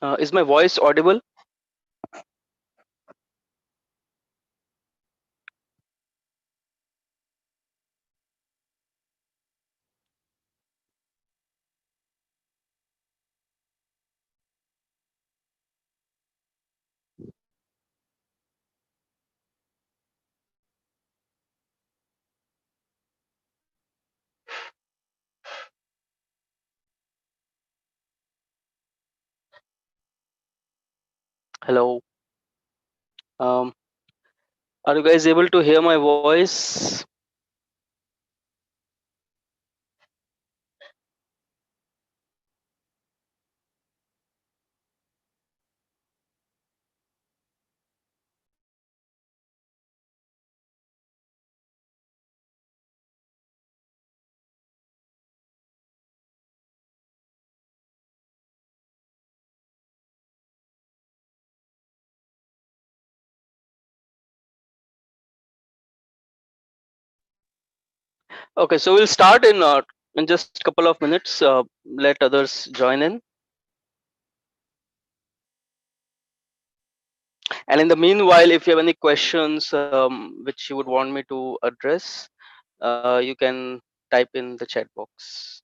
Is my voice audible? Hello. Um, are you guys able to hear my voice? Okay, so we'll start in just a couple of minutes. Let others join in. And in the meanwhile, if you have any questions which you would want me to address, you can type in the chat box.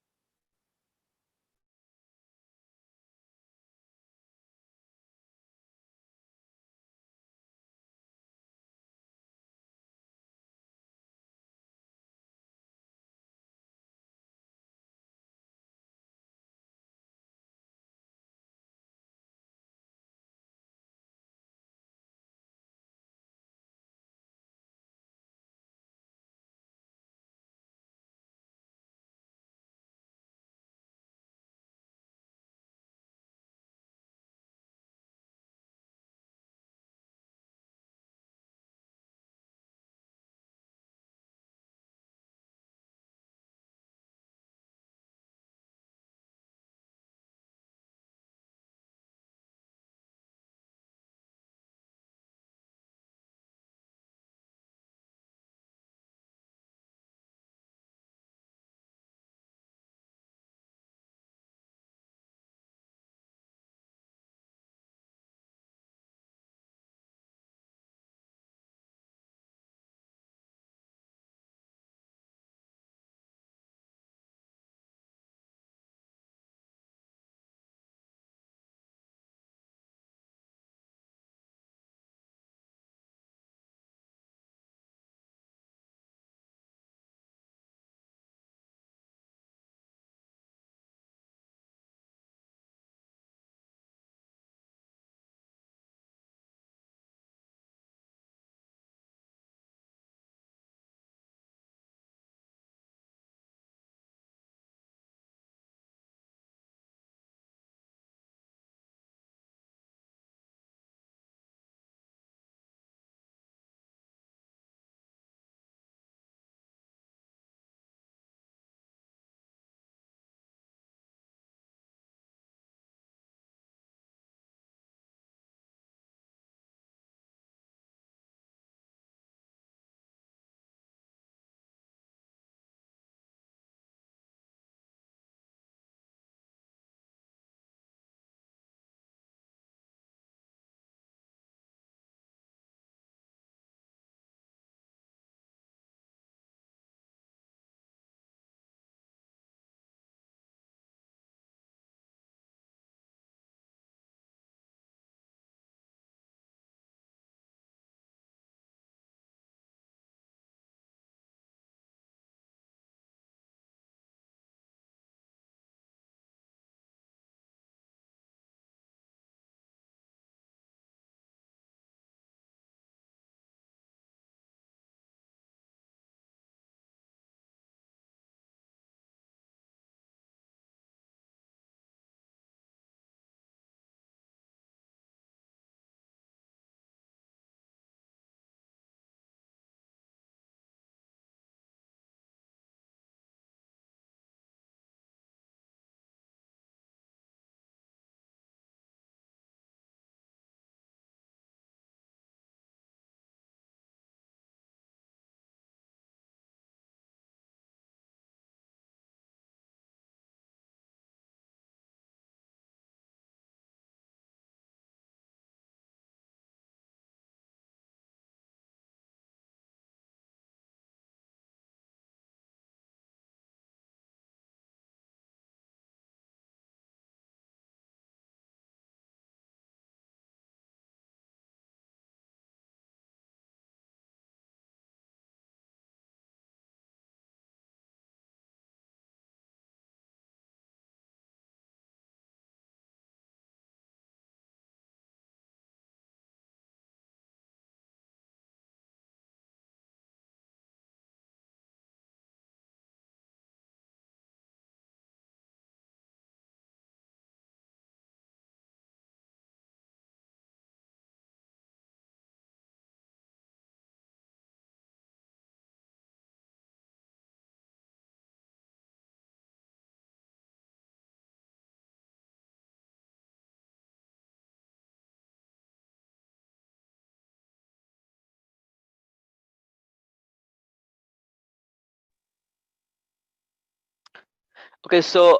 Okay, so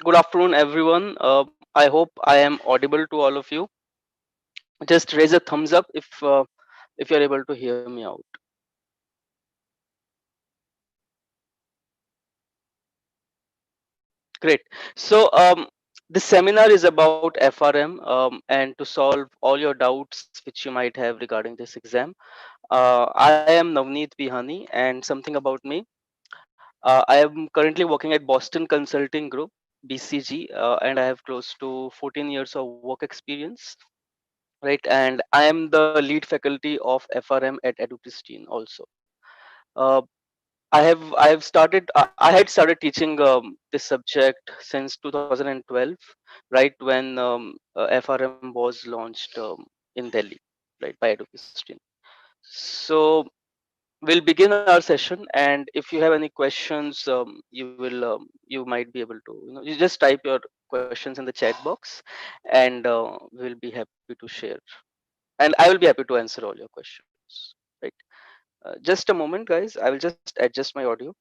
good afternoon, everyone. I hope I am audible to all of you. Just raise a thumbs up if you're able to hear me out. Great. So this seminar is about FRM, and to solve all your doubts which you might have regarding this exam. I am Navneet Bihani, and something about me. I am currently working at Boston Consulting Group (BCG), and I have close to 14 years of work experience, right? And I am the lead faculty of FRM at EduPristine also. uh, I have started I had started teaching this subject since 2012, right when FRM was launched in Delhi, right, by EduPristine. So we'll begin our session, and if you have any questions, you might be able to, you just type your questions in the chat box, and we'll be happy to share, and I will be happy to answer all your questions, right? Just a moment, guys. I will just adjust my audio.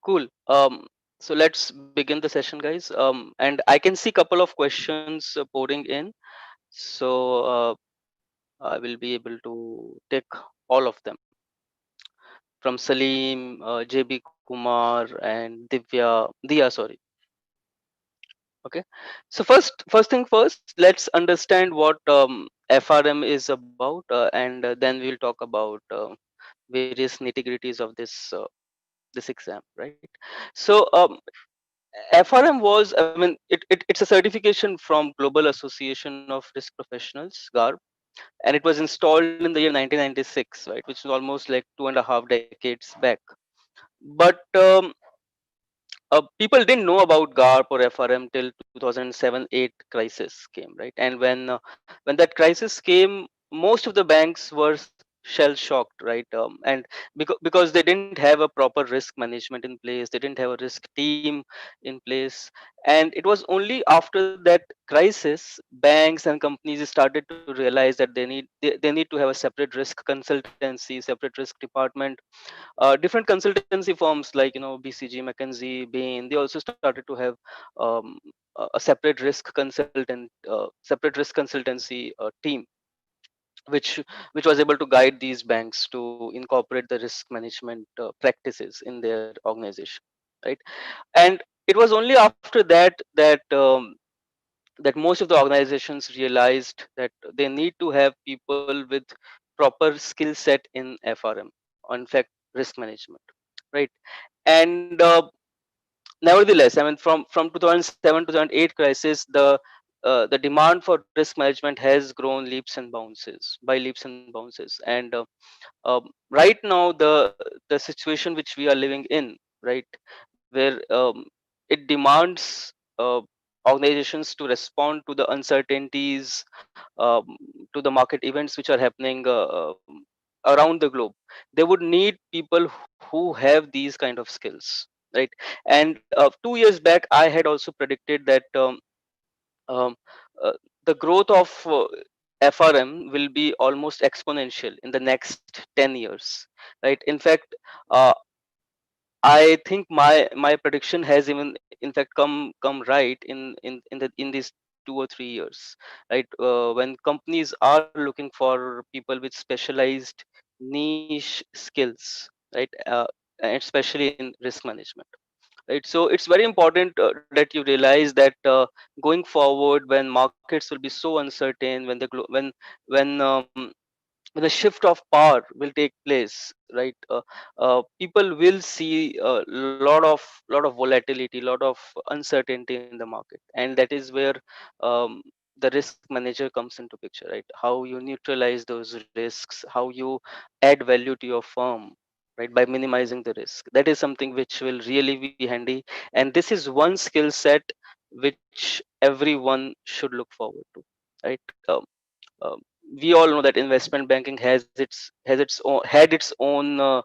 Cool. So let's begin the session, guys. And I can see couple of questions pouring in. So I will be able to take all of them from Salim, JB Kumar, and Dia. Sorry. Okay. So first thing first, let's understand what FRM is about, and then we'll talk about various nitty-gritties of this exam, right? So FRM was, I mean, it's a certification from Global Association of Risk Professionals, GARP, and it was installed in the year 1996, right, which is almost like 2.5 decades back. But people didn't know about GARP or FRM till 2007-8 crisis came, right? And when that crisis came, most of the banks were shell shocked, right? And because they didn't have a proper risk management in place, they didn't have a risk team in place, and it was only after that crisis banks and companies started to realize that they need to have a separate risk consultancy, separate risk department. Different consultancy firms like, BCG, McKinsey, Bain, they also started to have um, a separate risk consultancy team, which which was able to guide these banks to incorporate the risk management practices in their organization, right? And it was only after that most of the organizations realized that they need to have people with proper skill set in FRM, or in fact risk management, right? And nevertheless, I mean, from 2007 2008 crisis, the demand for risk management has grown leaps and bounces, and right now the situation which we are living in, right, where it demands organizations to respond to the uncertainties, um, to the market events which are happening around the globe. They would need people who have these kind of skills, right? And 2 years back I had also predicted that um, uh, the growth of FRM will be almost exponential in the next 10 years, right? In fact, uh, I think my prediction has even in fact come right in these 2 or 3 years, right? When companies are looking for people with specialized niche skills, right? And especially in risk management, right? So it's very important that you realize that going forward, when markets will be so uncertain, when when when a shift of power will take place, right? People will see a lot of volatility, lot of uncertainty in the market, and that is where um, the risk manager comes into picture, right? How you neutralize those risks, how you add value to your firm, right, by minimizing the risk. That is something which will really be handy, and this is one skill set which everyone should look forward to, right? Um, we all know that investment banking has its own had its own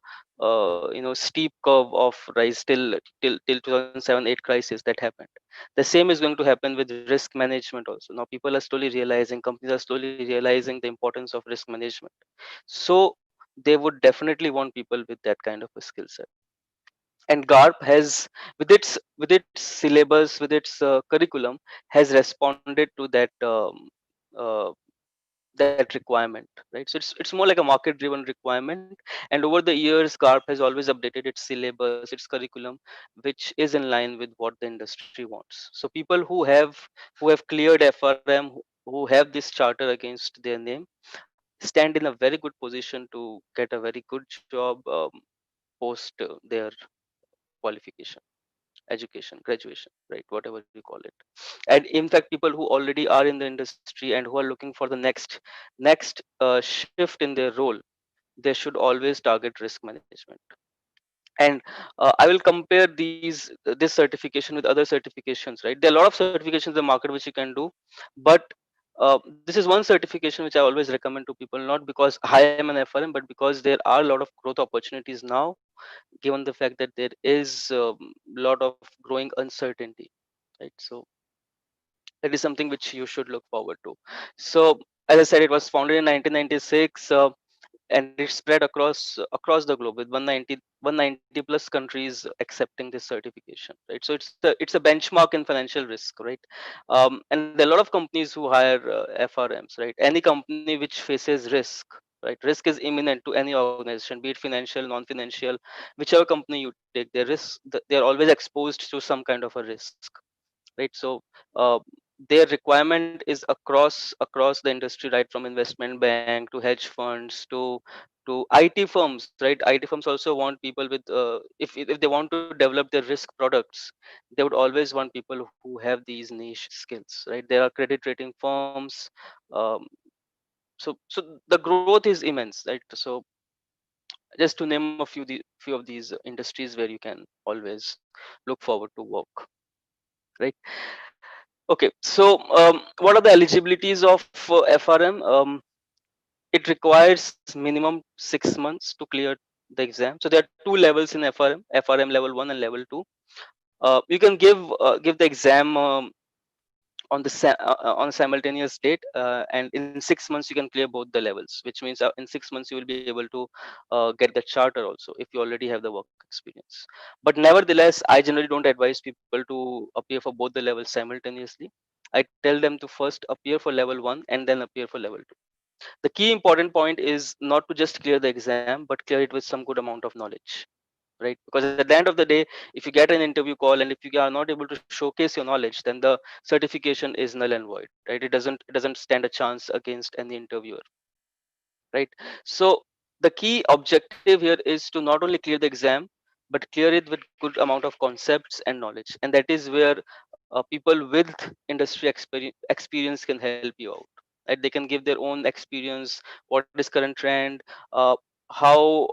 steep curve of rise till 2007-8 crisis that happened. The same is going to happen with risk management also. Now people are slowly realizing, companies are slowly realizing the importance of risk management. So they would definitely want people with that kind of a skill set. And GARP has, with its syllabus, with its curriculum, has responded to uh, that requirement, right? So it's more like a market driven requirement, and over the years GARP has always updated its syllabus, its curriculum, which is in line with what the industry wants. So people who have cleared FRM, who have this charter against their name, stand in a very good position to get a very good job post their qualification, education, graduation, right, whatever you call it. And in fact, people who already are in the industry and who are looking for the next shift in their role, they should always target risk management. And I will compare this certification with other certifications, right? There are a lot of certifications in the market which you can do, but this is one certification which I always recommend to people, not because I am an FRM, but because there are a lot of growth opportunities now, given the fact that there is a lot of growing uncertainty, right? So that is something which you should look forward to. So as I said, it was founded in 1996, and it spread across the globe with 190 plus countries accepting this certification, right? So it's a benchmark in financial risk, right? And there are a lot of companies who hire FRMs, right? Any company which faces risk, right? Risk is imminent to any organization, be it financial, non-financial, whichever company you take, they're always exposed to some kind of a risk, right? So uh, their requirement is across the industry, right, from investment bank to hedge funds to IT firms, right? IT firms also want people with if they want to develop their risk products, they would always want people who have these niche skills, right? There are credit rating firms. um, so the growth is immense, right? So just to name a few of these industries where you can always look forward to work, right? Okay, so what are the eligibilities of FRM? It requires minimum 6 months to clear the exam. So there are two levels in FRM: FRM level 1 and level 2. You can give the exam on a simultaneous date, and in 6 months you can clear both the levels, which means in 6 months you will be able to get the charter also if you already have the work experience. But nevertheless, I generally don't advise people to appear for both the levels simultaneously. I tell them to first appear for level 1 and then appear for level 2. The key important point is not to just clear the exam, but clear it with some good amount of knowledge, right? Because at the end of the day, if you get an interview call and if you are not able to showcase your knowledge, then the certification is null and void, right? It doesn't stand a chance against any interviewer, right? So the key objective here is to not only clear the exam, but clear it with good amount of concepts and knowledge, and that is where people with industry experience can help you out, right? They can give their own experience, what is current trend, uh, how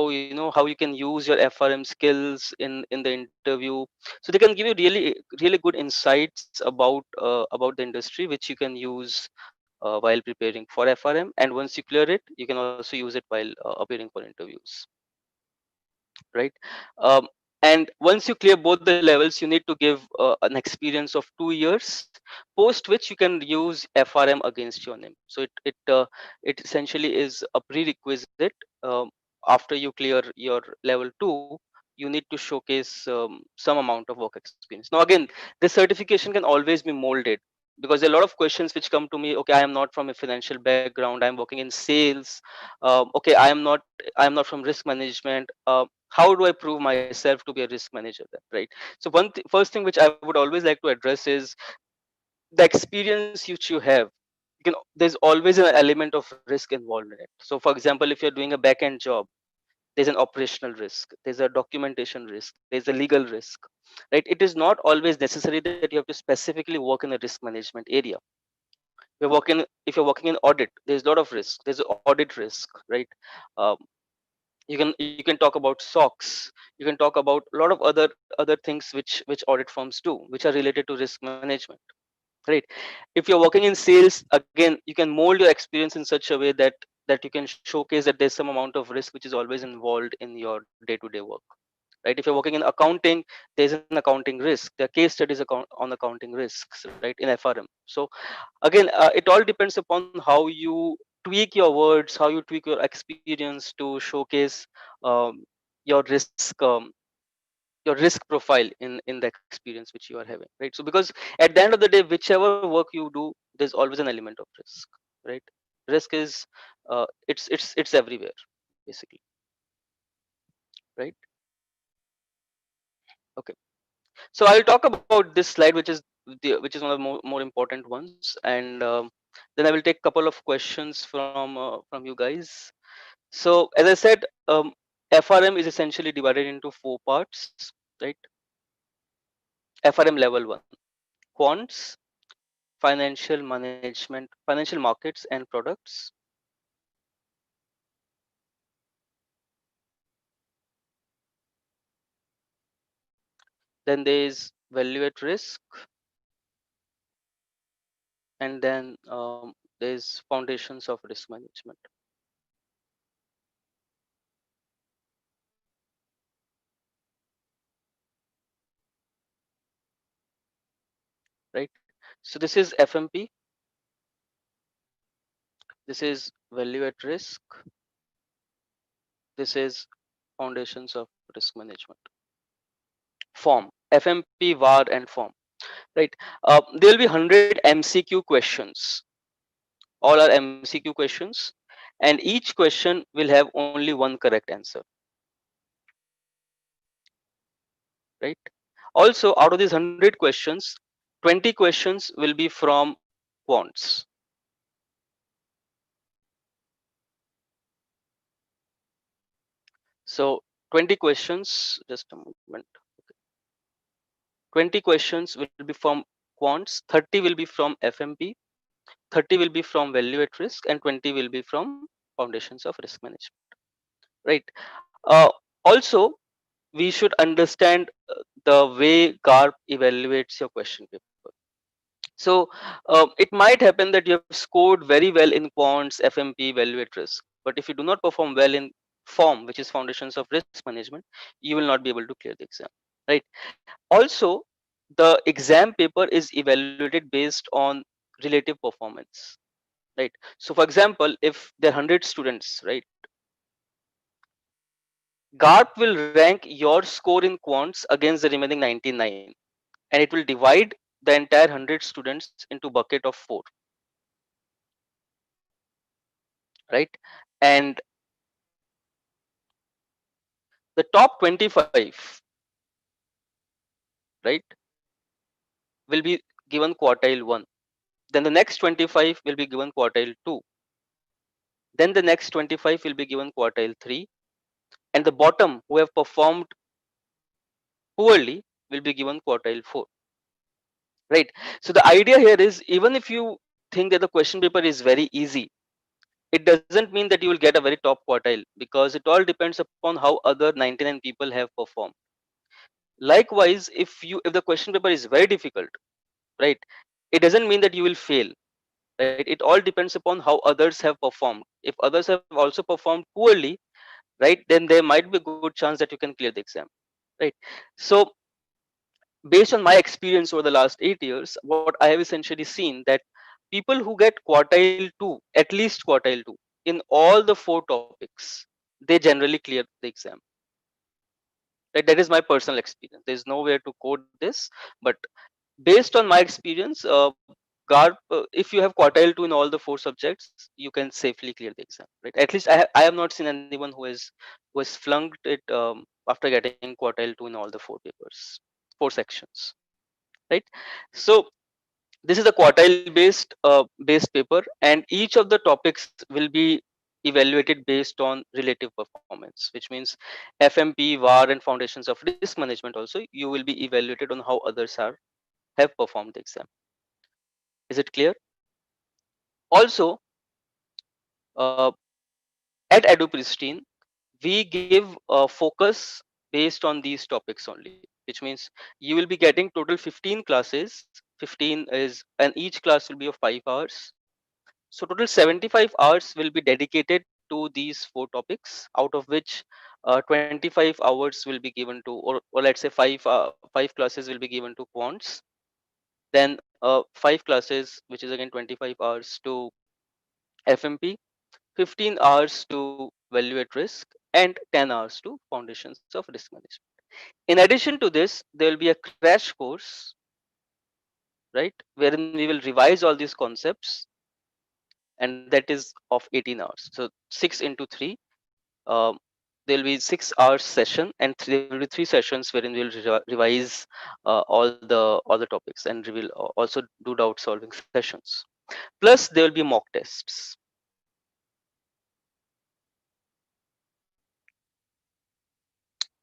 you can use your FRM skills in the interview. So they can give you really good insights about the industry, which you can use while preparing for FRM. And once you clear it, you can also use it while appearing for interviews, right? um, and once you clear both the levels, you need to give an experience of 2 years post which you can use FRM against your name. So it essentially is a prerequisite. um, After you clear your level 2, you need to showcase some amount of work experience. Now again, this certification can always be molded, because there are a lot of questions which come to me. Okay, I am not from a financial background, I'm working in sales. Okay, I am not from risk management. How do I prove myself to be a risk manager then, right? So first thing which I would always like to address is the experience which you have. There's always an element of risk involved in it. So for example, if you're doing a back end job, there's an operational risk, there's a documentation risk, there's a legal risk, right? It is not always necessary that you have to specifically work in a risk management area. If you're working in audit, there's a lot of risk, there's audit risk, right? um, you can talk about SOX, you can talk about a lot of other things which audit firms do, which are related to risk management, right? If you're working in sales, again, you can mold your experience in such a way that you can showcase that there's some amount of risk which is always involved in your day-to-day work, right? If you're working in accounting, there's an accounting risk, there are case studies on accounting risks, right, in FRM. So again, it all depends upon how you tweak your words, how you tweak your experience to showcase um, your risk profile in the experience which you are having, right? So because at the end of the day, whichever work you do, there's always an element of risk, right? Risk is it's everywhere, basically, right? Okay, so I'll talk about this slide, which is one of the more important ones, and then I will take a couple of questions from you guys. So as I said, FRM is essentially divided into four parts, right? FRM level 1: quants, financial markets and products. Then there is value at risk, and then there's foundations of risk management, right? So this is FMP, this is value at risk, this is foundations of risk management. Form: FMP, VAR, and form, right? There will be 100 MCQ questions. All are MCQ questions, and each question will have only one correct answer, right? Also, out of these 100 questions, 20 questions will be from quants. So 20 questions, just a moment. 20 questions will be from quants, 30 will be from FMP, 30 will be from value at risk, and 20 will be from foundations of risk management, right? Also, we should understand the way GARP evaluates your question paper. So it might happen that you have scored very well in quants, FMP, value at risk, but if you do not perform well in form, which is foundations of risk management, you will not be able to clear the exam, right? Also, the exam paper is evaluated based on relative performance, right? So for example, if there are 100 students, right, GARP will rank your score in quants against the remaining 99, and it will divide the entire 100 students into bucket of 4, right? And the top 25, right, will be given quartile 1. Then the next 25 will be given quartile 2. Then the next 25 will be given quartile 3. And the bottom, who have performed poorly, will be given quartile 4, right? So the idea here is, even if you think that the question paper is very easy, it doesn't mean that you will get a very top quartile, because it all depends upon how other 99 people have performed. Likewise, if the question paper is very difficult, right, it doesn't mean that you will fail, right? It all depends upon how others have performed. If others have also performed poorly, right, then there might be a good chance that you can clear the exam, right? So based on my experience over the last 8 years, what I have essentially seen that people who get quartile 2, at least quartile 2 in all the four topics, they generally clear the exam. Right? That is my personal experience. There is nowhere to quote this, but based on my experience, if you have quartile 2 in all the four subjects, you can safely clear the exam. Right? At least I have not seen anyone who has flunked it after getting quartile 2 in all the four papers, four sections. Right? So this is a quartile based paper, and each of the topics will be evaluated based on relative performance, which means FMP, VAR, and foundations of risk management. Also, you will be evaluated on how others are have performed the exam. Is it clear? Also, uh, at EduPristine, we give focus based on these topics only, which means you will be getting total 15 classes. 15 is, and each class will be of 5 hours. So total 75 hours will be dedicated to these four topics, out of which 25 hours will be given to, or let's say five classes will be given to quants. Then five classes, which is again 25 hours to FMP, 15 hours to value at risk, and 10 hours to foundations of risk management. In addition to this, there will be a crash course, right, wherein we will revise all these concepts, and that is of 18 hours. So 6 into 3, um, there will be 6 hours session, and there will be three sessions wherein we will revise all the topics, and we will also do doubt solving sessions. Plus, there will be mock tests.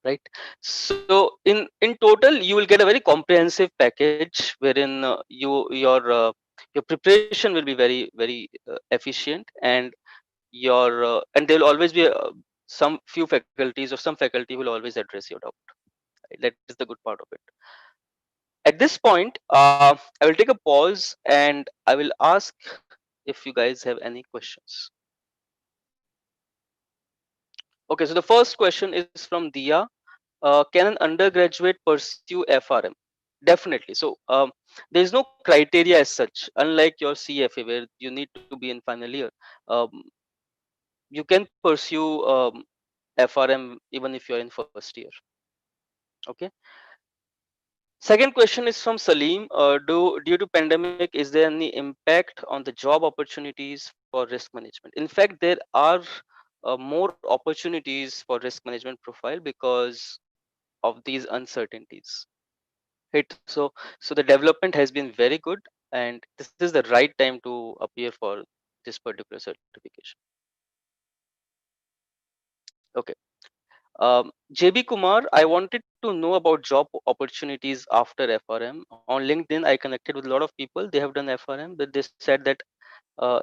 Right, so in total you will get a very comprehensive package wherein your preparation will be very efficient, and and there will always be some few faculties or some faculty will always address your doubt. Right? That is the good part of it. At this point, I will take a pause and I will ask if you guys have any questions. Okay, so the first question is from Dia. Can an undergraduate pursue FRM? Definitely. So there is no criteria as such. Unlike your CFA, where you need to be in final year, um, you can pursue FRM even if you're in first year. Okay. Second question is from Salim. Due to pandemic, is there any impact on the job opportunities for risk management? In fact, there are more opportunities for risk management profile because of these uncertainties. Right. So the development has been very good, and this is the right time to appear for this particular certification. Okay. JB Kumar, I wanted to know about job opportunities after FRM. On LinkedIn, I connected with a lot of people. They have done FRM, but they said that uh,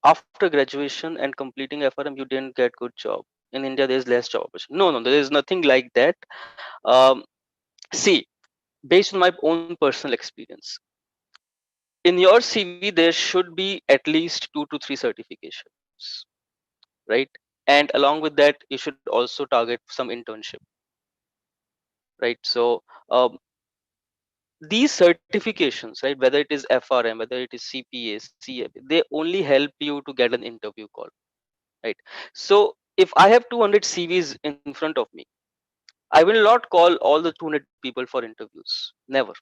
after graduation and completing FRM, you didn't get good job. In India, there's less job opportunity. No, there is nothing like that. Um, See, based on my own personal experience, in your CV, there should be at least 2 to 3 certifications, right? And along with that, you should also target some internship, right? So these certifications, right, whether it is FRM, whether it is CPA, CFA, they only help you to get an interview call, right? So if I have 200 CVs in front of me, I will not call all the 200 people for interviews. Never.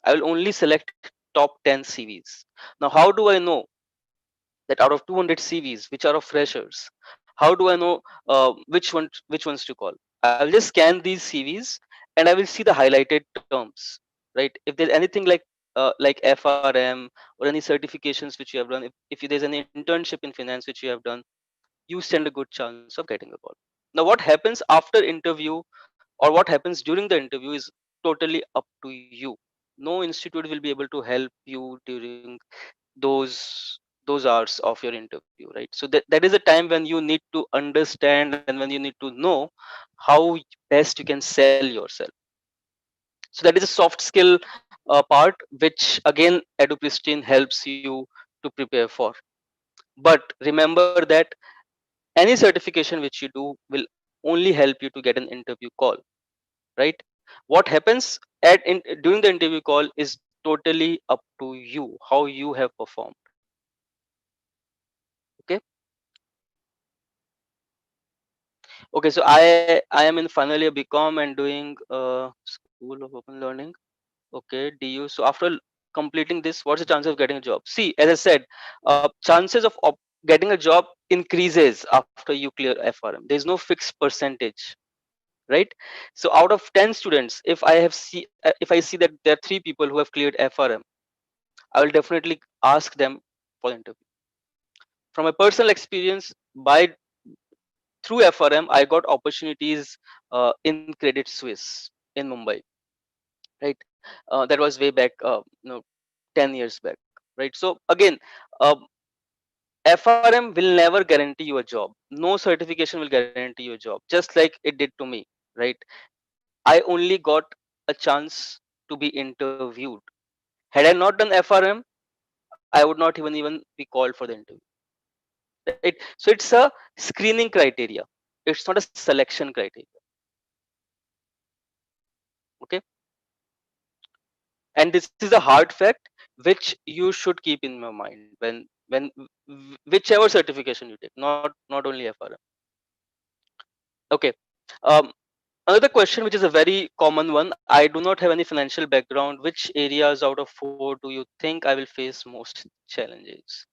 I will only select top 10 CVs. Now, how do I know that out of 200 CVs, which are of freshers, how do I know which ones to call? I'll just scan these CVs and I will see the highlighted terms, right? If there's anything like FRM or any certifications which you have done, if there's an internship in finance which you have done, you stand a good chance of getting a call. Now, what happens after interview or what happens during the interview is totally up to you. No institute will be able to help you during those hours of your interview, right? So that is a time when you need to understand and when you need to know how best you can sell yourself. So that is a soft skill part which again EduPristine helps you to prepare for. But remember that any certification which you do will only help you to get an interview call, right? What happens during the interview call is totally up to you, how you have performed. Okay. Okay, so I am in final year BCom and doing School of Open Learning. Okay, DU. So after completing this, what's the chance of getting a job? See, as I said, chances of getting a job increases after you clear FRM. There is no fixed percentage, right? So out of 10 students, if I see that there are three people who have cleared FRM, I will definitely ask them for the interview. From my personal experience, by through FRM, I got opportunities in Credit Suisse in Mumbai, right? That was way back, 10 years back, right? So again, uh, FRM will never guarantee you a job. No certification will guarantee you a job, just like it did to me, right? I only got a chance to be interviewed. Had I not done FRM, I would not even be called for the interview, right? So it's a screening criteria. It's not a selection criteria. Okay, and this is a hard fact which you should keep in your mind when whichever certification you take, not only FRM. Okay. um, Another question, which is a very common one: I do not have any financial background. Which areas out of four do you think I will face most challenges?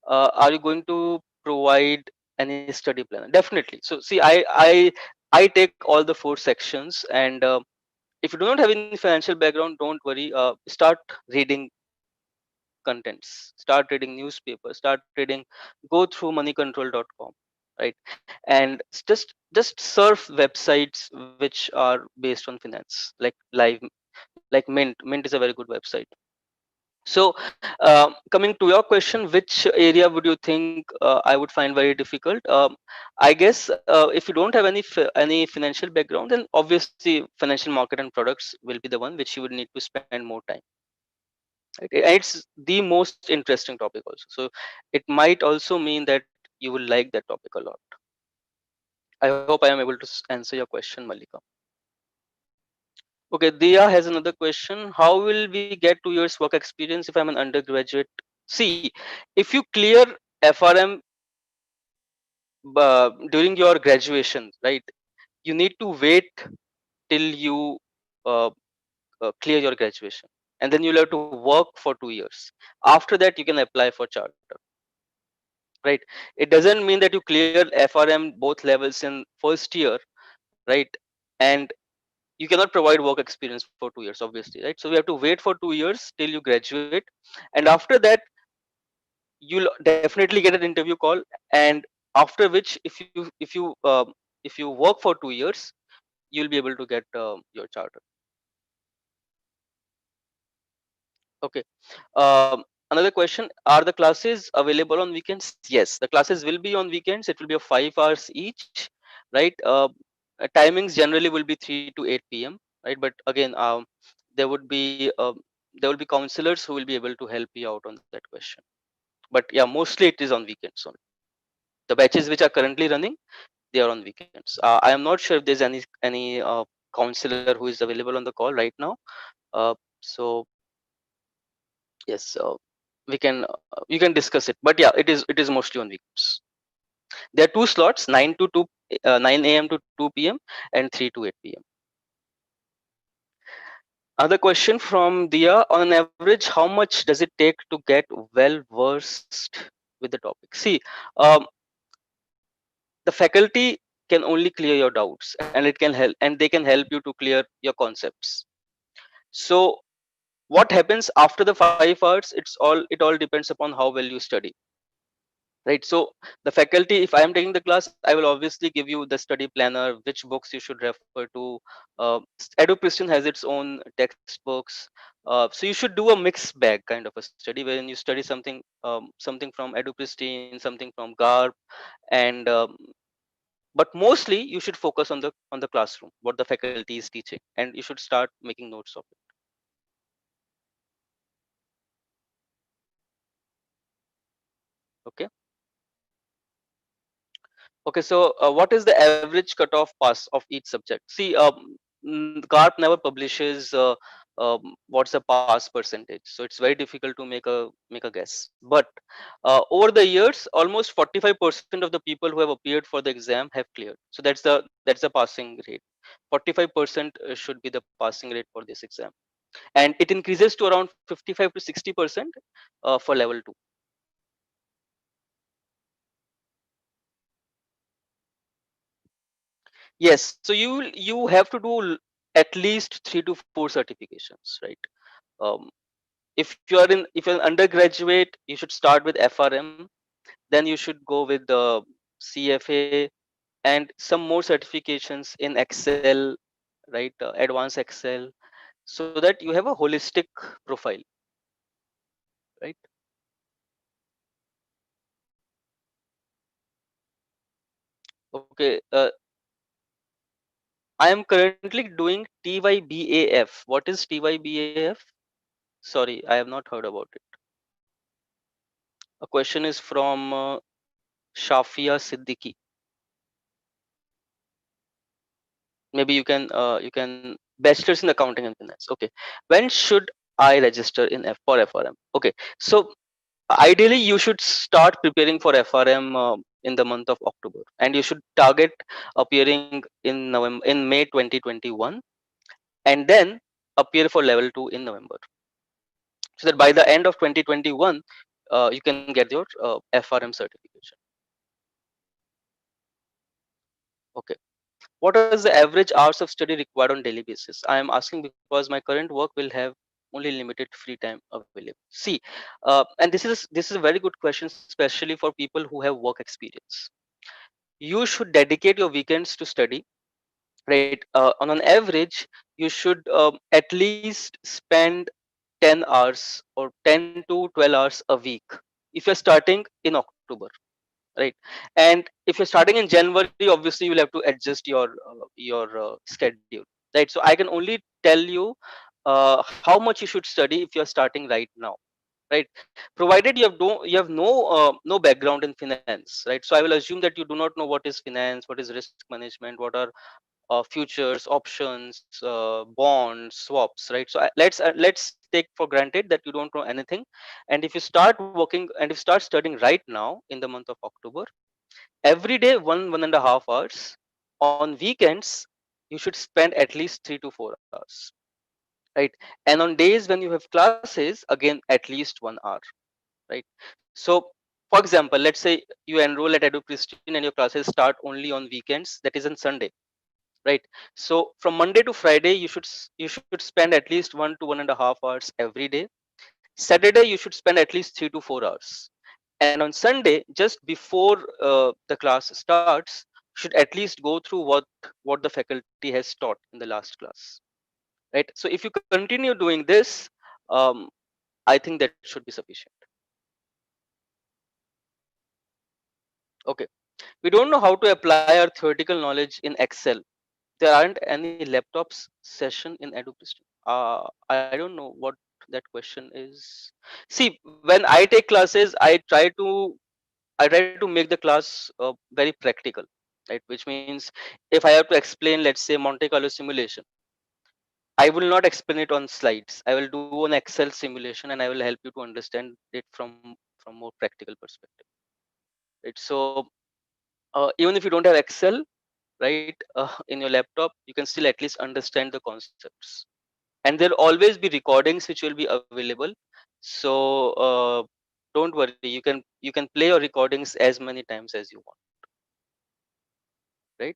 Are you going to provide any study plan? Definitely. So see, I take all the four sections, and if you do not have any financial background, don't worry. Start reading contents. Start reading newspapers. Start reading. Go through moneycontrol.com, right? And just surf websites which are based on finance, like live, like Mint is a very good website. So coming to your question, which area would you think I would find very difficult? I guess if you don't have any financial background, then obviously financial market and products will be the one which you would need to spend more time, right? And it's the most interesting topic also, so it might also mean that you will like that topic a lot. I hope I am able to answer your question, Malika. Okay, Dia has another question: how will we get 2 years work experience if I'm an undergraduate? See, if you clear FRM during your graduation, right, you need to wait till you uh, clear your graduation, and then you'll have to work for 2 years. After that, you can apply for charter, right? It doesn't mean that you clear FRM both levels in first year, right? And you cannot provide work experience for 2 years, obviously, right? So we have to wait for 2 years till you graduate, and after that you'll definitely get an interview call. And after which, if you work for 2 years, you'll be able to get your charter. Okay. Another question: are the classes available on weekends? Yes, the classes will be on weekends. It will be a 5 hours each, right? Timings generally will be 3 to 8 p.m., right? But again, there would be there will be counselors who will be able to help you out on that question. But yeah, mostly it is on weekends only. The batches which are currently running, they are on weekends. I am not sure if there's any counselor who is available on the call right now. So yes, we can you can discuss it. But yeah, it is mostly on weekends. There are two slots: 9 a.m. to 2 p.m. and 3 to 8 p.m. Other question from Dia: on an average, how much does it take to get well versed with the topic? See, um, the faculty can only clear your doubts, and it can help, and they can help you to clear your concepts. So what happens after the 5 hours? It all depends upon how well you study, right? So the faculty, if I am taking the class, I will obviously give you the study planner, which books you should refer to. EduPristine has its own textbooks. So you should do a mixed bag kind of a study, wherein you study something from EduPristine, something from GARP, and but mostly you should focus on the classroom, what the faculty is teaching, and you should start making notes of it. Okay. Okay, so what is the average cutoff pass of each subject? See, GARP never publishes what's the pass percentage, so it's very difficult to make a guess. But over the years, almost 45% of the people who have appeared for the exam have cleared. So that's the passing rate. 45% should be the passing rate for this exam, and it increases to around 55 to 60% for level 2. Yes, so you have to do at least 3 to 4 certifications, right? Um, if you're an undergraduate, you should start with FRM, then you should go with the CFA and some more certifications in Excel, right? Advanced Excel, so that you have a holistic profile, right? Okay, I am currently doing TYBAF. What is TYBAF? Sorry, I have not heard about it. A question is from Shafia Siddiqui. Maybe you can bachelor's in accounting and finance. Okay, when should I register in for FRM? Okay, so ideally you should start preparing for FRM in the month of October, and you should target appearing in November, in May 2021, and then appear for level 2 in November, so that by the end of 2021 you can get your FRM certification. Okay, what is the average hours of study required on daily basis? I am asking because my current work will have only limited free time available. See, and this is a very good question, especially for people who have work experience. You should dedicate your weekends to study, right? On an average, you should at least spend 10 hours or 10 to 12 hours a week if you're starting in October, right? And if you're starting in January, obviously you'll have to adjust your schedule, right? So I can only tell you how much you should study if you're starting right now, right? Provided you have no background in finance, right? So I will assume that you do not know what is finance, what is risk management, what are futures, options, bonds, swaps, right? So let's take for granted that you don't know anything, and if you start working and if you start studying right now in the month of October, every day 1.5 hours. On weekends, you should spend at least 3 to 4 hours, right? And on days when you have classes, again at least 1 hour, right? So for example, let's say you enroll at EduPristine and your classes start only on weekends, that is on Sunday, right? So from Monday to Friday, you should spend at least 1 to 1.5 hours every day. Saturday you should spend at least 3 to 4 hours, and on Sunday, just before the class starts, you should at least go through what the faculty has taught in the last class, right? So if you continue doing this, um, I think that should be sufficient. Okay, we don't know how to apply our theoretical knowledge in Excel. There aren't any laptops session in EduPristine. I don't know what that question is. See, when I take classes, I try to make the class very practical, right? Which means if I have to explain, let's say Monte Carlo simulation, I will not explain it on slides. I will do an Excel simulation, and I will help you to understand it from more practical perspective, right? So even if you don't have Excel, right, in your laptop, you can still at least understand the concepts, and there'll always be recordings which will be available. So don't worry, you can play your recordings as many times as you want, right?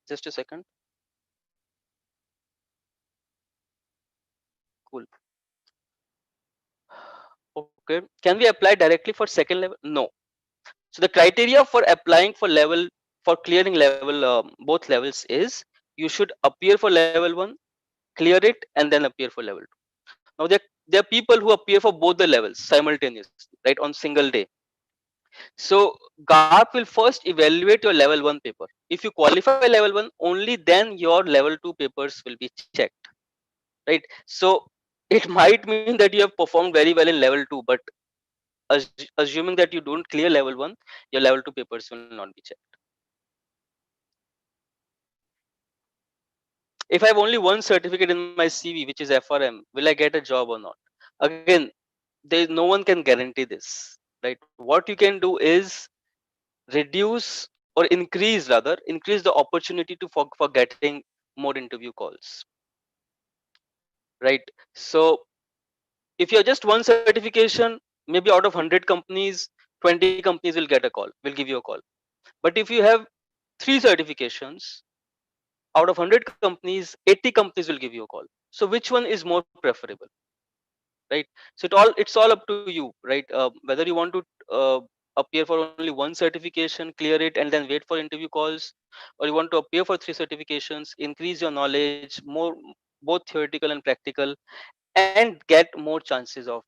Just a second. Cool. Okay, can we apply directly for second level? No. So the criteria for applying for level, for clearing level, both levels, is you should appear for level 1, clear it, and then appear for level 2. Now there are people who appear for both the levels simultaneously, right, on single day. So GARP will first evaluate your level 1 paper. If you qualify level 1, only then your level 2 papers will be checked, right? So it might mean that you have performed very well in level 2, but assuming that you don't clear level 1, your level 2 papers will not be checked. If I have only one certificate in my CV, which is FRM, will I get a job or not? Again, there no one can guarantee this, right? What you can do is reduce or increase, rather increase the opportunity to for getting more interview calls, right? So if you're just one certification, maybe out of 100 companies, 20 companies will get a call, will give you a call. But if you have three certifications, out of 100 companies, 80 companies will give you a call. So which one is more preferable, right? So it's all up to you, right? Whether you want to appear for only one certification, clear it, and then wait for interview calls, or you want to appear for three certifications, increase your knowledge more, both theoretical and practical, and get more chances of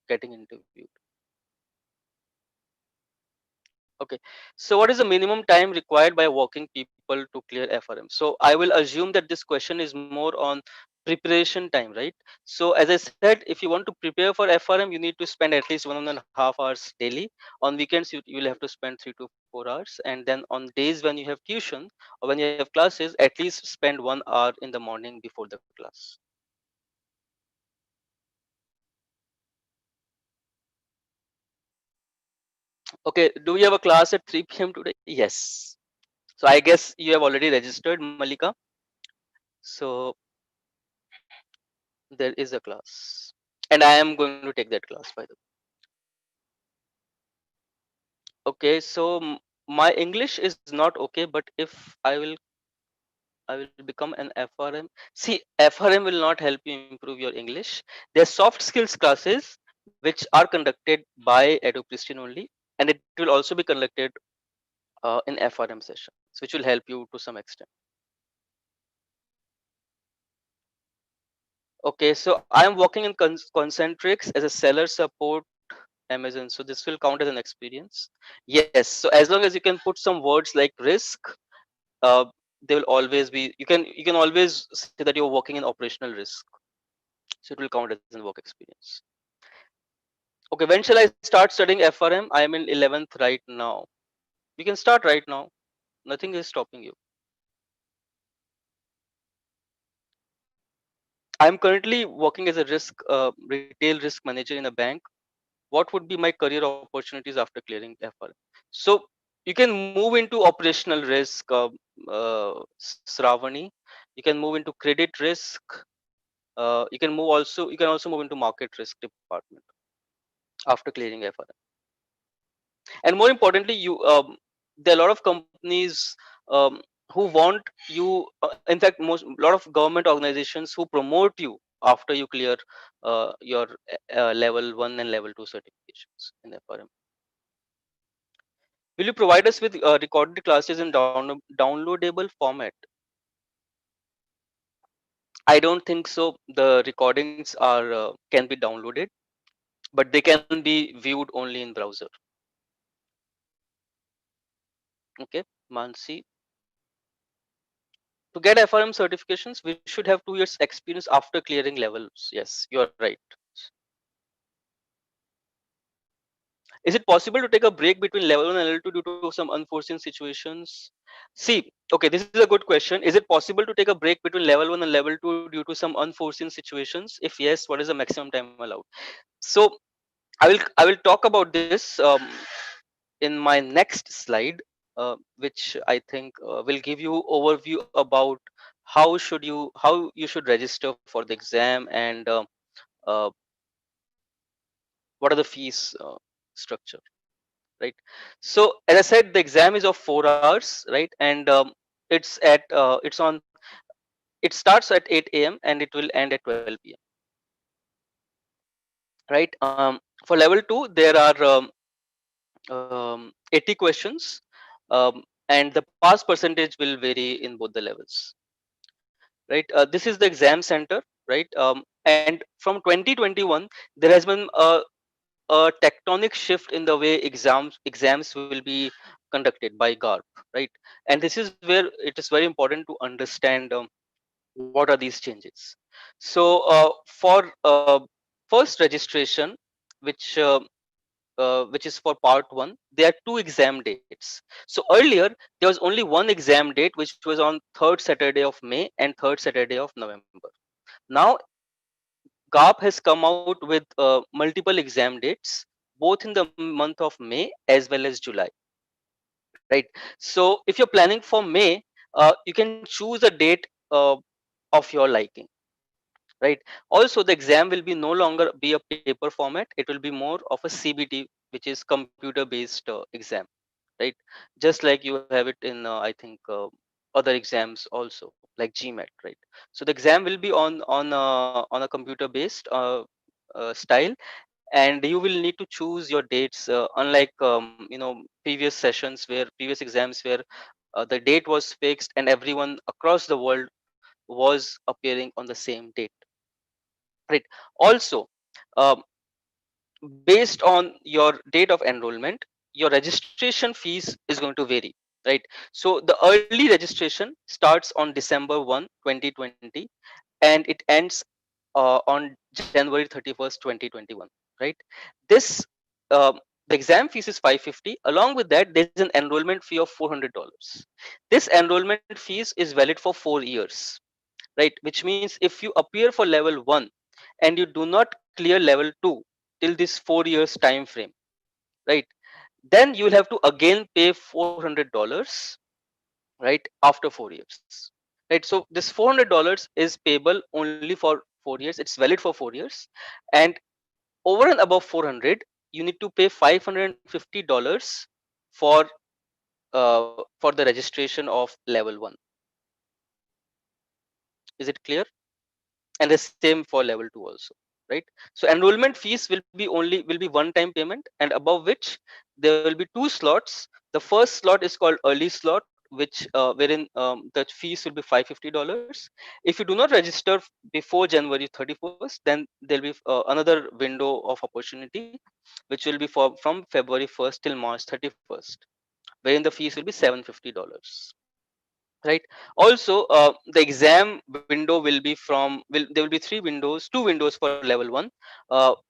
getting interviewed. Okay, so what is the minimum time required by working people to clear FRM? So I will assume that this question is more on preparation time, right? So as I said, if you want to prepare for FRM, you need to spend at least 1.5 hours daily. On weekends, you will have to spend 3 to 4 hours, and then on days when you have tuition or when you have classes, at least spend 1 hour in the morning before the class. Okay, do we have a class at 3 p.m. today? Yes. So I guess you have already registered, Malika. So there is a class, and I am going to take that class, by the way. Okay, so my English is not okay, but if I will become an FRM. See, FRM will not help you improve your English. There's soft skills classes which are conducted by EduPristine only, and it will also be conducted in FRM sessions, which will help you to some extent. Okay, so I am working in Concentrix as a seller support Amazon. So this will count as an experience. Yes. So as long as you can put some words like risk, uh, they will always be. You can always say that you're working in operational risk. So it will count as a work experience. Okay. When shall I start studying FRM? I am in 11th right now. You can start right now. Nothing is stopping you. I'm currently working as a retail risk manager in a bank. What would be my career opportunities after clearing FRM? So you can move into operational risk, Sravani. You can move into credit risk. You can also move into market risk department after clearing FRM. And more importantly, there are a lot of companies who want you. In fact, most lot of government organizations who promote you after you clear your level 1 and level 2 certifications in FRM. Will you provide us with recorded classes in downloadable format? I don't think so. The recordings are can be downloaded, but they can be viewed only in browser. Okay, Mansi. To get FRM certifications, we should have 2 years experience after clearing levels. Yes, you are right. Is it possible to take a break between level 1 and level 2 due to some unforeseen situations? See, okay, this is a good question. Is it possible to take a break between level 1 and level 2 due to some unforeseen situations? If yes, what is the maximum time allowed? So I will talk about this in my next slide, which I think will give you overview about how you should register for the exam, and uh, what are the fees structure, right? So as I said, the exam is of 4 hours, right? And it starts at 8 a.m. and it will end at 12 p.m., right? For level 2 there are 80 questions, and the pass percentage will vary in both the levels, right? This is the exam center, right? And from 2021 there has been a tectonic shift in the way exams will be conducted by GARP, right? And this is where it is very important to understand what are these changes. So for first registration, which which is for part one, there are two exam dates. So earlier there was only one exam date, which was on third Saturday of May and third Saturday of November. Now GARP has come out with multiple exam dates, both in the month of May as well as July. Right. So if you're planning for May, you can choose a date of your liking. Right. Also, the exam will be no longer be a paper format. It will be more of a CBT, which is computer based exam. Right. Just like you have it in I think other exams also, like GMAT. Right. So the exam will be on a computer based style, and you will need to choose your dates, unlike previous sessions where previous exams where the date was fixed and everyone across the world was appearing on the same date. Right. Also, um, based on your date of enrollment, your registration fees is going to vary. Right. So the early registration starts on December 1, 2020, and it ends on January 31st, 2021. Right. This the exam fees is 550. Along with that, there's an enrollment fee of $400. This enrollment fees is valid for 4 years. Right. Which means if you appear for level 1 and you do not clear level 2 till this 4 years time frame, right, then you will have to again pay $400, right, after 4 years. Right. So this $400 is payable only for 4 years. It's valid for 4 years. And over and above 400, you need to pay $550 for for the registration of level 1. Is it clear? And the same for level 2 also. Right. So enrollment fees will be one time payment, and above which there will be two slots. The first slot is called early slot, which wherein the fees will be $550. If you do not register before January 31st, then there'll be another window of opportunity, which will be for from February 1st till March 31st, wherein the fees will be $750. Right. Also, the exam window will be there will be three windows, two windows for level 1,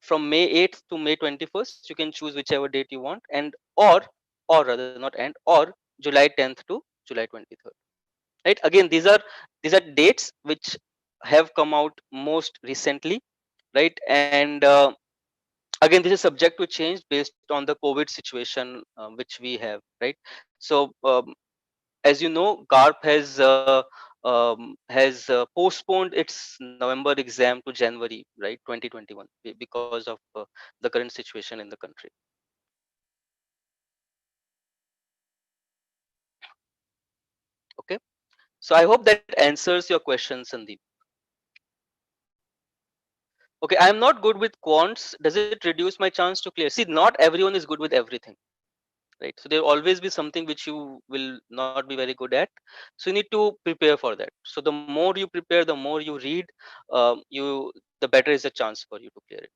from May 8th to May 21st. You can choose whichever date you want, and or rather not and or July 10th to July 23rd. Right. Again, these are dates which have come out most recently. Right. And again, this is subject to change based on the COVID situation which we have. Right. So as you know, GARP has postponed its November exam to January, right, 2021, because of the current situation in the country. Okay, so I hope that answers your question, Sandeep. Okay, I am not good with quants. Does it reduce my chance to clear? See, not everyone is good with everything, right? So there will always be something which you will not be very good at. So you need to prepare for that. So the more you prepare, the more you read, the better is the chance for you to clear it.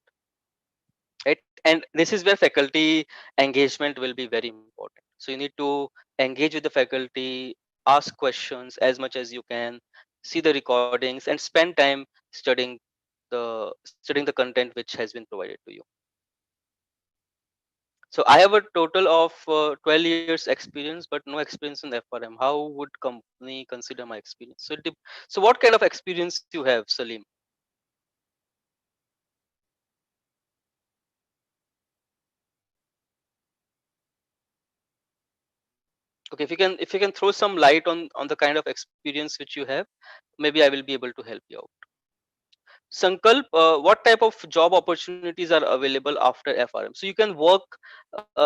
Right. And this is where faculty engagement will be very important. So you need to engage with the faculty, ask questions as much as you can, see the recordings, and spend time studying the content which has been provided to you. So I have a total of 12 years experience, but no experience in FRM. How would company consider my experience? So what kind of experience you have, Salim? Okay, if you can throw some light on the kind of experience which you have, maybe I will be able to help you out. Sankalp, what type of job opportunities are available after FRM? So you can work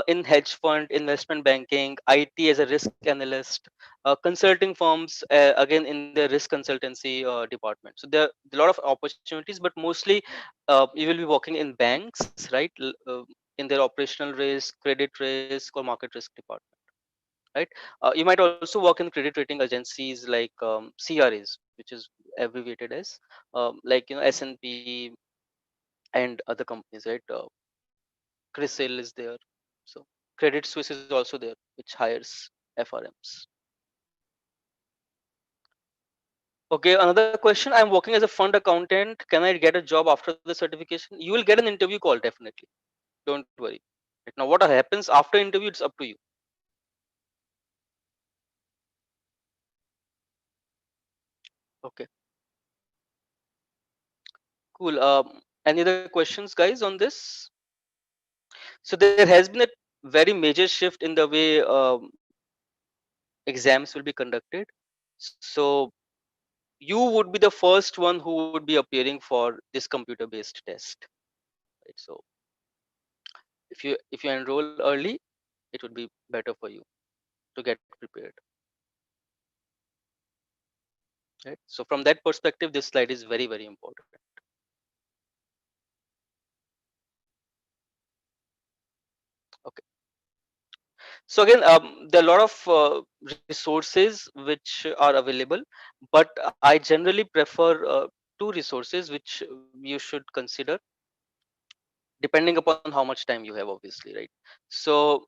in hedge fund, investment banking, IT as a risk analyst, consulting firms, again in the risk consultancy department. So there are a lot of opportunities, but mostly you will be working in banks, right? In their operational risk, credit risk, or market risk department, right? You might also work in credit rating agencies like CRAs, which is abbreviated as like S&P and other companies, right? CRISIL is there, so Credit Suisse is also there, which hires FRMs. Okay, another question. I'm working as a fund accountant. Can I get a job after the certification? You will get an interview call definitely. Don't worry. Right? Now, what happens after interview? It's up to you. Okay, cool. Any other questions, guys, on this? So there has been a very major shift in the way exams will be conducted. So you would be the first one who would be appearing for this computer based test, right? So if you enroll early, it would be better for you to get prepared, right? So from that perspective, this slide is very, very important. Okay, so again, there are a lot of resources which are available, but I generally prefer two resources which you should consider depending upon how much time you have, obviously, right? So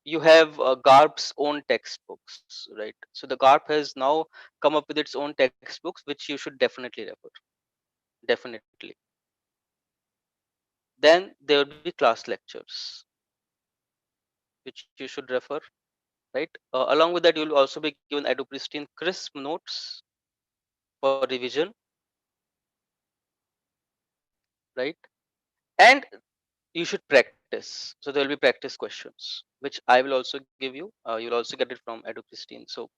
you have GARP's own textbooks, right? So the GARP has now come up with its own textbooks, which you should definitely refer. Definitely. Then there will be class lectures, which you should refer, right? Along with that, you will also be given EduPristine crisp notes for revision, right? And you should practice. So there will be practice questions, which I will also give you. You'll also get it from EduPristine. So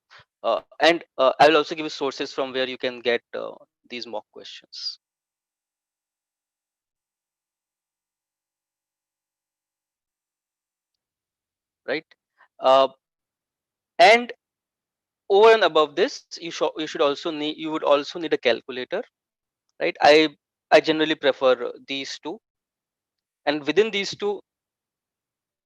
and I will also give you sources from where you can get these mock questions, right? Uh, and over and above this, you would also need a calculator, right? I generally prefer these two, and within these two,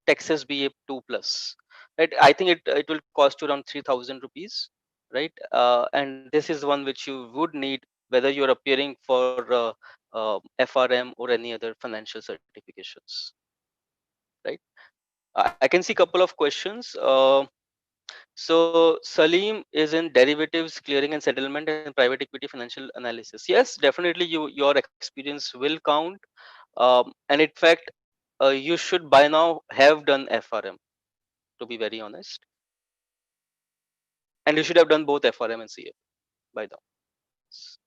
Texas BA 2 plus, right? I think it will cost you around 3,000 rupees, right? And this is one which you would need whether you're appearing for FRM or any other financial certifications, right? I can see a couple of questions. So Salim is in derivatives, clearing and settlement, and private equity financial analysis. Yes, definitely your experience will count. And in fact, you should by now have done FRM, to be very honest, and you should have done both FRM and CA by now. S-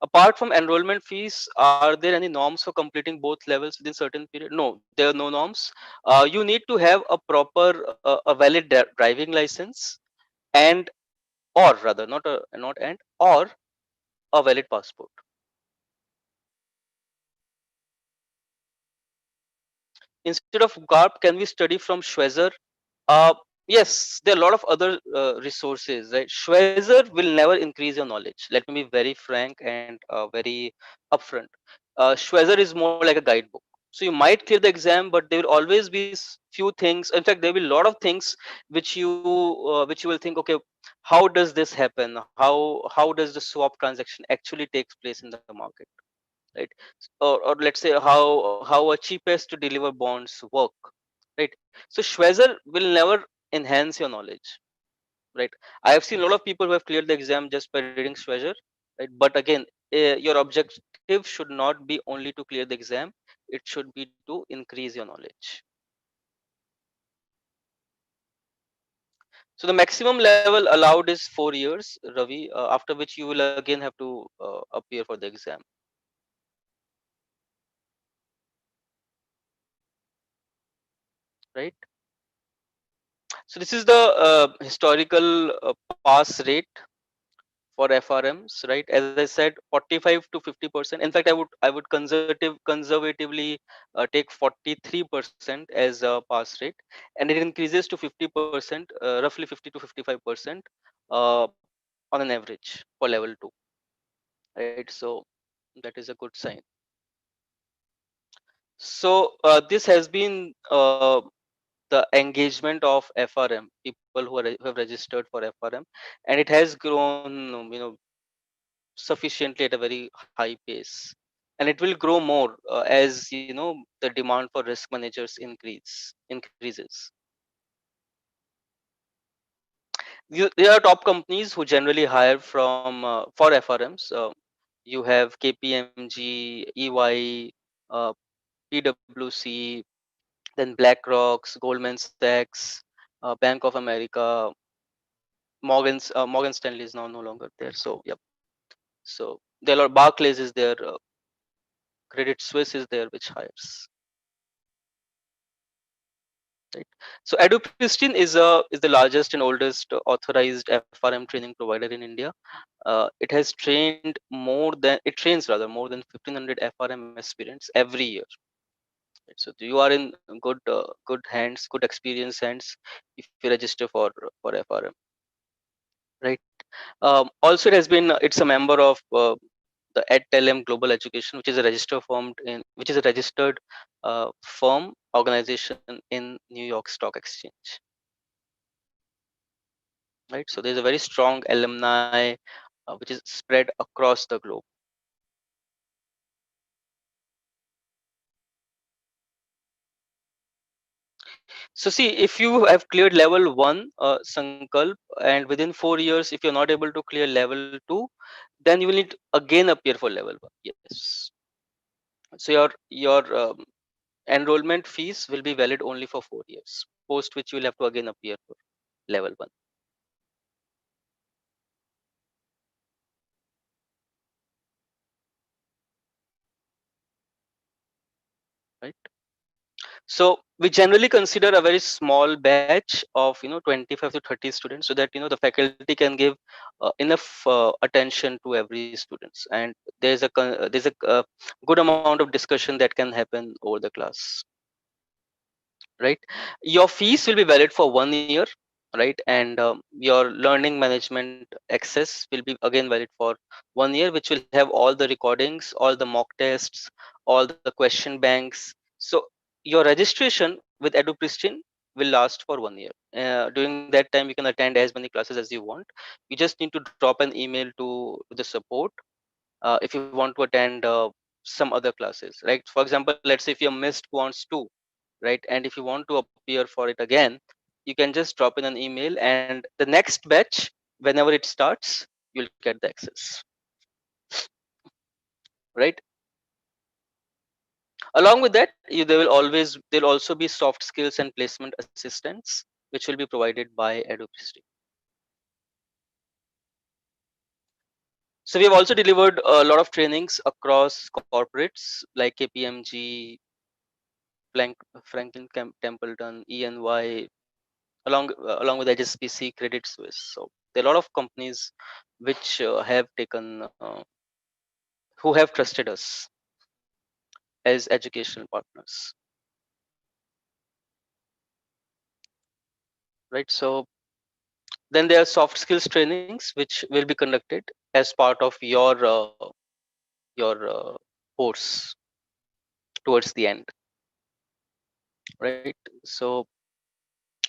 Apart from enrollment fees, are there any norms for completing both levels within certain period? No, there are no norms. You need to have a proper, a valid driving license, and or rather not and or a valid passport. Instead of GARP, can we study from Schwezer? Uh, yes, there are a lot of other resources, right? Schwezer will never increase your knowledge. Let me be very frank and very upfront. Schwezer is more like a guidebook. So you might clear the exam, but there will always be few things. In fact, there will be a lot of things which you will think, okay, how does this happen? How does the swap transaction actually takes place in the market? Right? Or let's say how a cheapest to deliver bonds work, right? So Schwezer will never enhance your knowledge, right? I have seen a lot of people who have cleared the exam just by reading Schwezer, right? But again, your objective should not be only to clear the exam, it should be to increase your knowledge. So the maximum level allowed is 4 years, Ravi, after which you will again have to appear for the exam, right? So this is the historical pass rate for FRMs, right? As I said, 45 to 50%. In fact, I would conservatively take 43% as a pass rate, and it increases to 50%, roughly 50 to 55% uh, on an average for level two, right? So that is a good sign. So this has been the engagement of FRM, people who have registered for FRM, and it has grown, sufficiently at a very high pace, and it will grow more as the demand for risk managers increases. There are top companies who generally hire from for FRMs. you have KPMG, EY, uh, PwC, then BlackRock's, Goldman Sachs, Bank of America, Morgan Stanley is now no longer there. So yep. So there are Barclays is there, Credit Suisse is there, which hires. Right. So EduPristine is the largest and oldest authorized FRM training provider in India. It trains rather more than 1500 FRM aspirants every year. Right? So you are in good hands, good experience hands if you register for FRM. Right. Also, it's a member of the EdTelem Global Education, which is a registered firm organization in New York Stock Exchange. Right. So there's a very strong alumni which is spread across the globe. So see, if you have cleared level one, Sankalp, and within 4 years, if you're not able to clear level two, then you will need to again appear for level one. Yes. So your enrollment fees will be valid only for 4 years, post which you will have to again appear for level one. Right. So we generally consider a very small batch of 25 to 30 students, so that the faculty can give enough attention to every students, and there's a good amount of discussion that can happen over the class. Right. Your fees will be valid for 1 year, right? And your learning management access will be again valid for 1 year, which will have all the recordings, all the mock tests, all the question banks. So your registration with EduPristine will last for 1 year. During that time you can attend as many classes as you want. You just need to drop an email to the support if you want to attend some other classes. Right, for example, let's say if you missed quants 2, right, and if you want to appear for it again, you can just drop in an email, and the next batch, whenever it starts, you'll get the access. Right. Along with that, there'll also be soft skills and placement assistance which will be provided by EduPristine. So we have also delivered a lot of trainings across corporates like KPMG, Templeton, ENY, along with HSBC, Credit Suisse. So there are a lot of companies which who have trusted us as educational partners. Right. So then there are soft skills trainings which will be conducted as part of your course towards the end. Right. So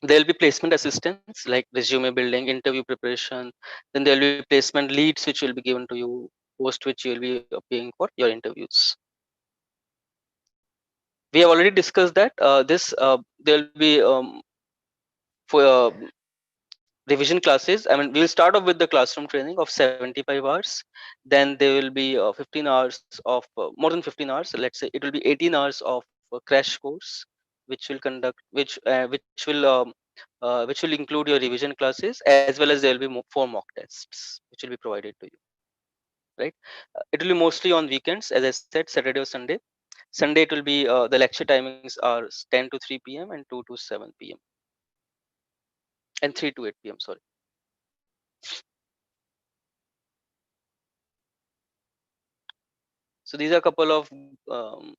there'll be placement assistance like resume building, interview preparation. Then there'll be placement leads which will be given to you, post which you'll be appearing for your interviews. We have already discussed that this there'll be for revision classes. I mean, we'll start off with the classroom training of 75 hours. Then there will be 15 hours of more than 15 hours. Let's say it will be 18 hours of crash course, which will include your revision classes, as well as there will be 4 mock tests which will be provided to you. Right. It will be mostly on weekends, as I said, Saturday or Sunday. Sunday it will be the lecture timings are 10 to 3 p.m. and 2 to 7 p.m. and 3 to 8 p.m. Sorry. So these are a couple of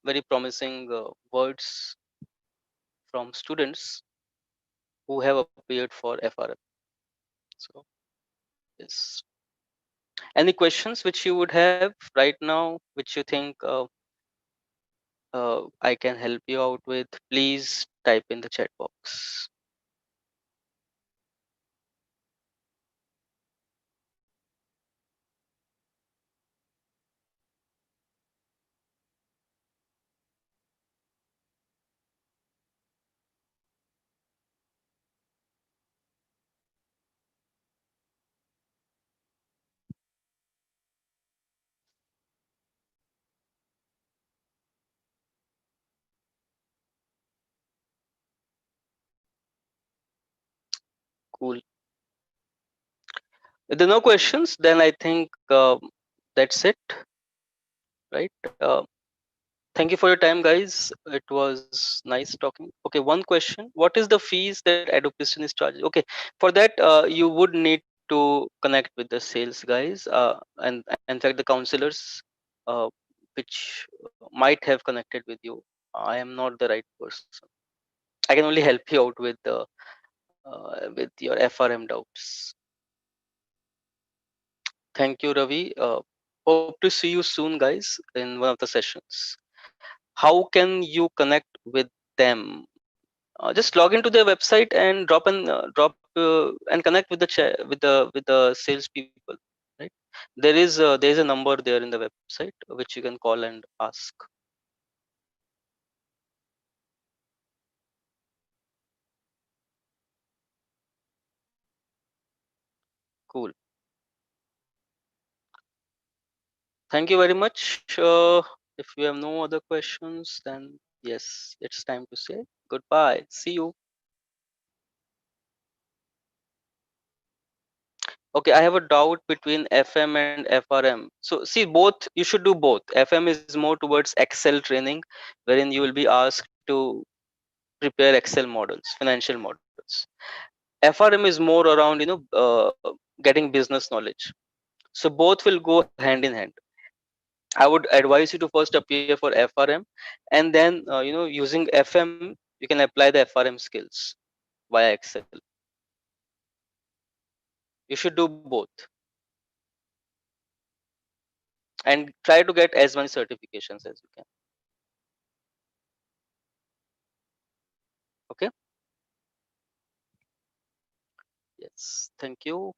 very promising words from students who have appeared for FRM. So yes. Any questions which you would have right now, which you think I can help you out with? Please type in the chat box. Cool. If there are no questions, then I think that's it, right? Thank you for your time, guys. It was nice talking. Okay, one question: what is the fees that EduPristine is charging? Okay, for that, you would need to connect with the sales guys, and in fact, the counselors, uh, which might have connected with you. I am not the right person. I can only help you out with your FRM doubts. Thank you, Ravi. Hope to see you soon, guys, in one of the sessions. How can you connect with them? Just log into their website and and connect with the with the salespeople. Right? There is a number there in the website which you can call and ask. Cool. Thank you very much. If you have no other questions, then yes, it's time to say goodbye. See you. Okay, I have a doubt between FM and FRM. So see, both you should do both. FM is more towards Excel training, wherein you will be asked to prepare Excel models, financial models. FRM is more around getting business knowledge. So both will go hand in hand. I would advise you to first appear for FRM, and then using FM you can apply the FRM skills via Excel. You should do both and try to get as many certifications as you can. Okay. Yes. Thank you.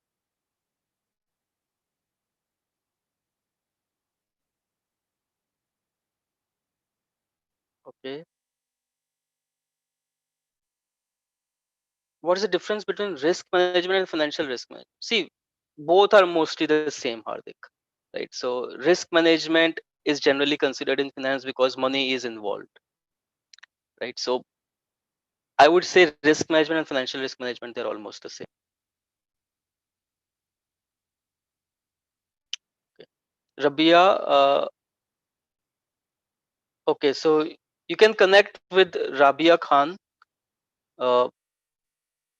Okay. What is the difference between risk management and financial risk management? See, both are mostly the same, Hardik. Right. So risk management is generally considered in finance because money is involved. Right. So I would say risk management and financial risk management, they're almost the same. Okay. Rabia, okay, so you can connect with Rabia Khan, uh,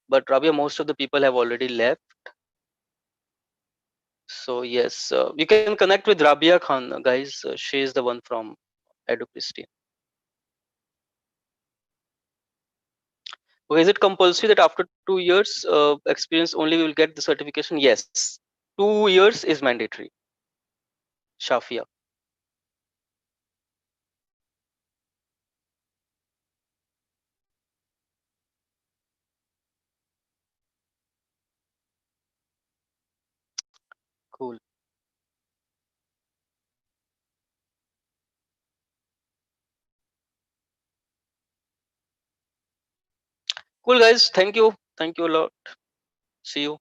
but Rabia, most of the people have already left. So yes, you can connect with Rabia Khan, guys. She is the one from EduPristine. Okay, is it compulsory that after 2 years experience only we will get the certification? Yes, 2 years is mandatory. Shafia. Cool. Cool, guys. Thank you. Thank you a lot. See you.